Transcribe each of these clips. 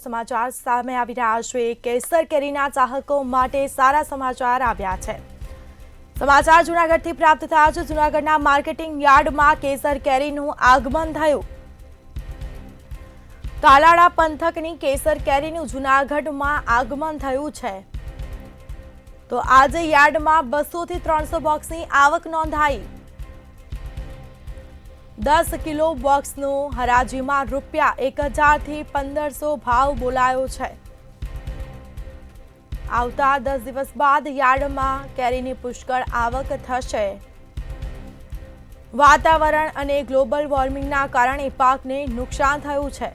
સમાચાર સામે આવી રહ્યા છે। કેસર કેરીના ચાહકો માટે સારા સમાચાર આવ્યા છે। સમાચાર જૂનાગઢથી પ્રાપ્ત થયા છે। જૂનાગઢના માર્કેટિંગ યાર્ડમાં કેસર કેરીનું આગમન થયું। તાલાળા પંથકની કેસર કેરીનું જૂનાગઢમાં આગમન થયું છે। તો આજે યાર્ડમાં 200 થી 300 બોક્સની આવક નોંધાઈ। 10 કિલો બોક્સનું હરાજીમાં ₹1000 થી 1500 ભાવ બોલાયો છે। આવતા 10 દિવસ બાદ યાર્ડમાં કેરીની પુષ્કળ આવક થશે। વાતાવરણ અને ગ્લોબલ વોર્મિંગના કારણે પાકને નુકસાન થયું છે।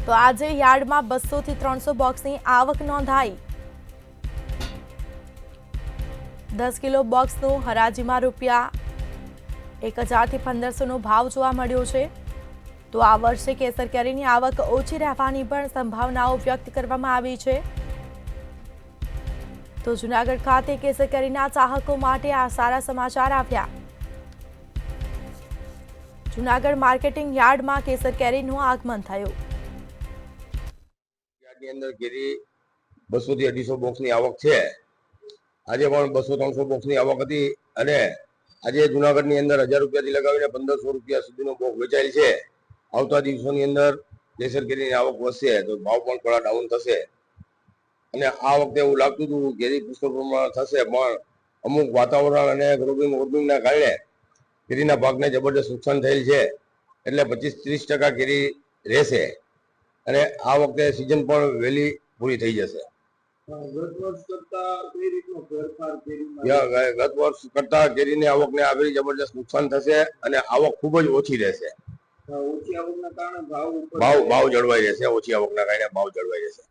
તો આજે યાર્ડમાં 200 થી 300 બોક્સની આવક નોંધાઈ। 10 કિલો બોક્સનું હરાજીમાં ₹1000 થી 1500 નો ભાવ જોવા મળ્યો છે। તો આ વર્ષે કેસર કેરીની આવક ઓછી રહેવાની પણ સંભાવનાઓ વ્યક્ત કરવામાં આવી છે। તો જૂનાગઢ ખાતે કેસર કેરીના ચાહકો માટે આ સારા સમાચાર આવ્યા। જૂનાગઢ માર્કેટિંગ યાર્ડમાં કેસર કેરીનું આગમન થયું। યાર્ડની અંદર કેરી 200 થી 250 બોક્સની આવક છે। આજે પણ 200-300 બોક્સની આવક હતી અને આજે જૂનાગઢની અંદર ₹1000 થી લગાવીને ₹1500 સુધીનો બોક્સ વેચાયેલ છે। આવતા દિવસોની અંદર કેસર કેરીની આવક વધશે તો ભાવ પણ થોડા ડાઉન થશે અને આ વખતે એવું લાગતું હતું કેરી પુષ્કળ પ્રમાણમાં થશે, પણ અમુક વાતાવરણ અને ગ્લોબલ વોર્મિંગના કારણે કેરીના પાકને જબરદસ્ત નુકસાન થયેલ છે। એટલે 25-30% કેરી રહેશે અને આ વખતે સિઝન પણ વહેલી પૂરી થઈ જશે। ગત વર્ષ કરતા કેરીની આવકને આવી જબરદસ્ત નુકસાન થશે અને આવક ખૂબ જ ઓછી રહેશે। ભાવ જળવાઈ રહેશે। ઓછી આવકના કારણે ભાવ જળવાઈ રહેશે।